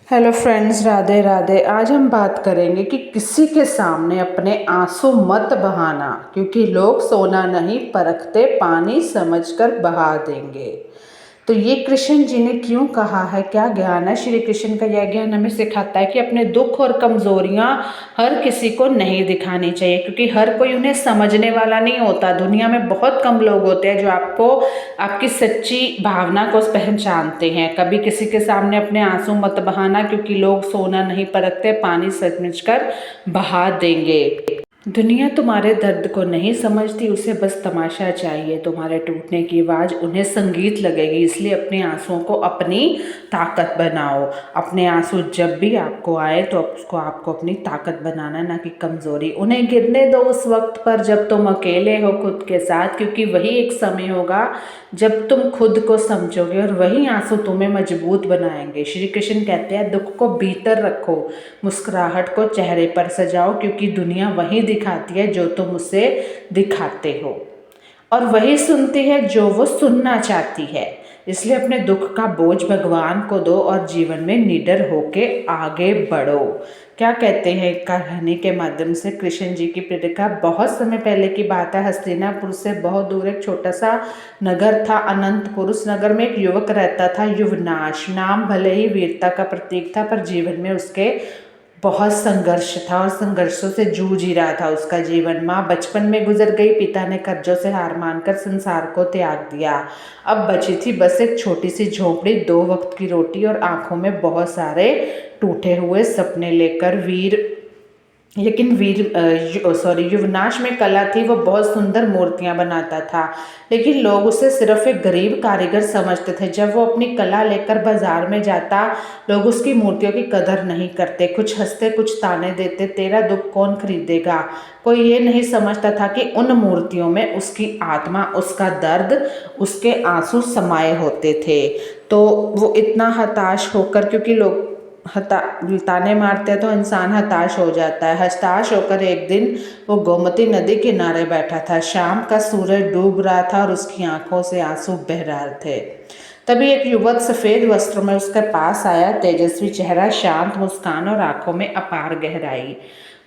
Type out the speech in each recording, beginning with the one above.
Hello friends, Radhe Radhe. आज हम बात करेंगे कि किसी के सामने अपने आंसू मत बहाना, क्योंकि लोग सोना नहीं परखते, पानी समझकर बहा देंगे। तो ये कृष्ण जी ने क्यों कहा है, क्या ज्ञान है श्री कृष्ण का? यह ज्ञान हमें सिखाता है कि अपने दुख और कमजोरियां हर किसी को नहीं दिखानी चाहिए, क्योंकि हर कोई उन्हें समझने वाला नहीं होता। दुनिया में बहुत कम लोग होते हैं जो आपको आपकी सच्ची भावना को पहचानते हैं। कभी किसी के सामने अपने आंसू मत बहाना, क्योंकि लोग सोना नहीं परखते, पानी समझकर बहा देंगे। दुनिया तुम्हारे दर्द को नहीं समझती, उसे बस तमाशा चाहिए। तुम्हारे टूटने की आवाज़ उन्हें संगीत लगेगी। इसलिए अपने आंसुओं को अपनी ताकत बनाओ। अपने आंसू जब भी आपको आए तो उसको आपको अपनी ताकत बनाना, ना कि कमज़ोरी। उन्हें गिरने दो उस वक्त पर जब तुम अकेले हो खुद के साथ, क्योंकि वही एक समय होगा जब तुम खुद को समझोगे और वही आंसू तुम्हें मजबूत बनाएंगे। श्री कृष्ण कहते हैं, दुख को भीतर रखो, मुस्कुराहट को चेहरे पर सजाओ, क्योंकि दुनिया वही दिखाती है जो तुम उसे दिखाते हो, और वही सुनती है जो वो सुनना चाहती है। इसलिए अपने दुख का बोझ भगवान को दो और जीवन में निडर होके आगे बढ़ो। क्या कहते हैं कहानी के माध्यम से कृष्ण जी की प्रेरिका? बहुत समय पहले की बात है। हस्तिनापुर से बहुत दूर एक छोटा सा नगर था, अनंतपुर। उस नगर में एक युवक रहता था, युवनाश। नाम भले ही वीरता का प्रतीक था, पर जीवन में उसके बहुत संघर्ष था और संघर्षों से जूझ ही रहा था उसका जीवन। माँ बचपन में गुजर गई, पिता ने कर्जों से हार मानकर संसार को त्याग दिया। अब बची थी बस एक छोटी सी झोपड़ी, 2 वक्त की रोटी और आंखों में बहुत सारे टूटे हुए सपने लेकर युवनाश में कला थी। वो बहुत सुंदर मूर्तियां बनाता था, लेकिन लोग उसे सिर्फ एक गरीब कारीगर समझते थे। जब वो अपनी कला लेकर बाजार में जाता, लोग उसकी मूर्तियों की कदर नहीं करते। कुछ हंसते, कुछ ताने देते, तेरा दुख कौन खरीदेगा। कोई ये नहीं समझता था कि उन मूर्तियों में उसकी आत्मा, उसका दर्द, उसके आंसू समाये होते थे। तो वो इतना हताश होकर, क्योंकि लोग ताने मारते हैं तो इंसान हताश हो जाता है। हताश होकर एक दिन वो गोमती नदी किनारे बैठा था। शाम का सूरज डूब रहा था और उसकी आंखों से आंसू बह रहे थे। तभी एक युवक सफेद वस्त्रों में उसके पास आया। तेजस्वी चेहरा, शांत मुस्कान और आंखों में अपार गहराई।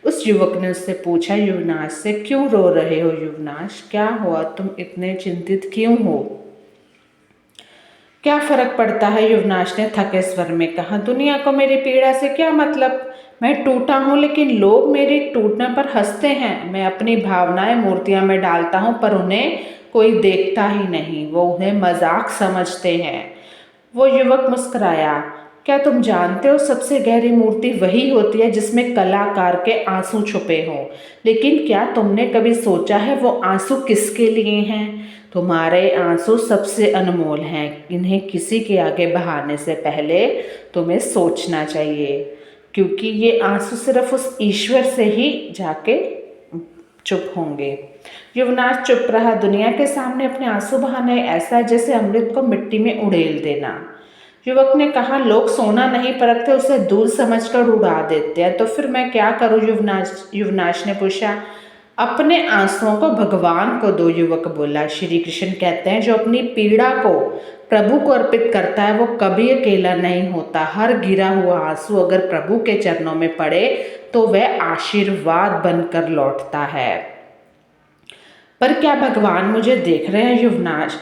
उस युवक ने उससे पूछा, युवनाश से, क्यों रो रहे हो युवनाश? क्या हुआ, तुम इतने चिंतित क्यों हो? क्या फर्क पड़ता है, युवनाश ने थके स्वर में कहा। दुनिया को मेरी पीड़ा से क्या मतलब? मैं टूटा हूँ, लेकिन लोग मेरे टूटने पर हंसते हैं। मैं अपनी भावनाएं मूर्तियां में डालता हूँ, पर उन्हें कोई देखता ही नहीं। वो उन्हें मजाक समझते हैं। वो युवक मुस्कुराया। क्या तुम जानते हो, सबसे गहरी मूर्ति वही होती है जिसमें कलाकार के आंसू छुपे हों। लेकिन क्या तुमने कभी सोचा है वो आंसू किसके लिए हैं? तुम्हारे आंसू सबसे अनमोल हैं। इन्हें किसी के आगे बहाने से पहले तुम्हें सोचना चाहिए, क्योंकि ये आंसू सिर्फ उस ईश्वर से ही जाके चुप होंगे। युवनाथ चुप रहा। दुनिया के सामने अपने आंसू बहाने ऐसा जैसे अमृत को मिट्टी में उड़ेल देना। युवक ने कहा, लोग सोना नहीं परखते, उसे दूध समझकर उड़ा देते हैं। तो फिर मैं क्या करूं? युवनाश ने पूछा। अपने आंसुओं को भगवान को दो, युवक बोला। श्री कृष्ण कहते हैं, जो अपनी पीड़ा को प्रभु को अर्पित करता है वो कभी अकेला नहीं होता। हर गिरा हुआ आंसू अगर प्रभु के चरणों में पड़े तो वह आशीर्वाद बनकर लौटता है। पर क्या भगवान मुझे देख रहे हैं?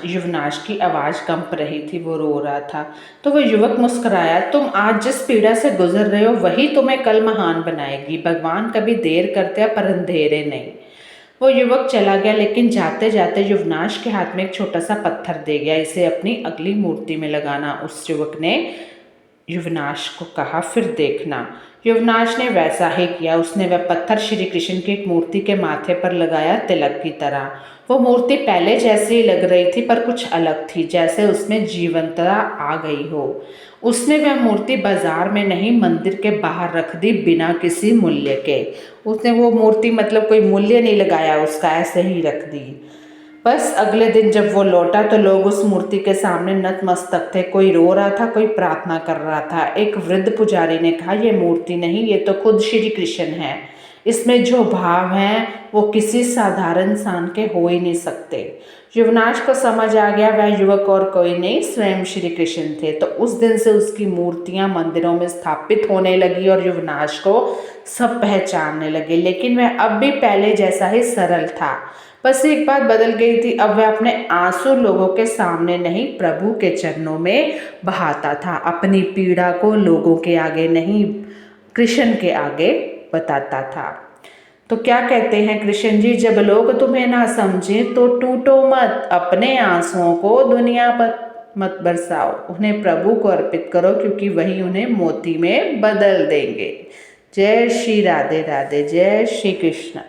युवनाश की आवाज़ कंप रही थी, वो रो रहा था। तो वह युवक मुस्कुराया। तुम आज जिस पीड़ा से गुजर रहे हो वही तुम्हें कल महान बनाएगी। भगवान कभी देर करते हैं, पर अंधेरे नहीं। वो युवक चला गया, लेकिन जाते जाते युवनाश के हाथ में एक छोटा सा पत्थर दे गया। इसे अपनी अगली मूर्ति में लगाना, उस युवक ने युवनाश को कहा। फिर देखना। युवनाश ने वैसा ही किया। उसने वह पत्थर श्री कृष्ण की एक मूर्ति के माथे पर लगाया, तिलक की तरह। वो मूर्ति पहले जैसी ही लग रही थी, पर कुछ अलग थी, जैसे उसमें जीवंतता आ गई हो। उसने वह मूर्ति बाजार में नहीं, मंदिर के बाहर रख दी, बिना किसी मूल्य के। उसने वो मूर्ति, मतलब कोई मूल्य नहीं लगाया उसका, ऐसे ही रख दी। बस अगले दिन जब वो लौटा तो लोग उस मूर्ति के सामने नतमस्तक थे। कोई रो रहा था, कोई प्रार्थना कर रहा था। एक वृद्ध पुजारी ने कहा, ये मूर्ति नहीं, ये तो खुद श्री कृष्ण है। इसमें जो भाव हैं वो किसी साधारण इंसान के हो ही नहीं सकते। युवनाश को समझ आ गया वह युवक और कोई नहीं स्वयं श्री कृष्ण थे। तो उस दिन से उसकी मूर्तियां मंदिरों में स्थापित होने लगी और युवनाश को सब पहचानने लगे। लेकिन वह अब भी पहले जैसा ही सरल था। बस एक बात बदल गई थी, अब वह अपने आंसू लोगों के सामने नहीं प्रभु के चरणों में बहाता था। अपनी पीड़ा को लोगों के आगे नहीं कृष्ण के आगे बताता था। तो क्या कहते हैं कृष्ण जी, जब लोग तुम्हें ना समझे तो टूटो मत, अपने आंसुओं को दुनिया पर मत बरसाओ, उन्हें प्रभु को अर्पित करो क्योंकि वही उन्हें मोती में बदल देंगे। जय श्री राधे राधे, जय श्री कृष्ण।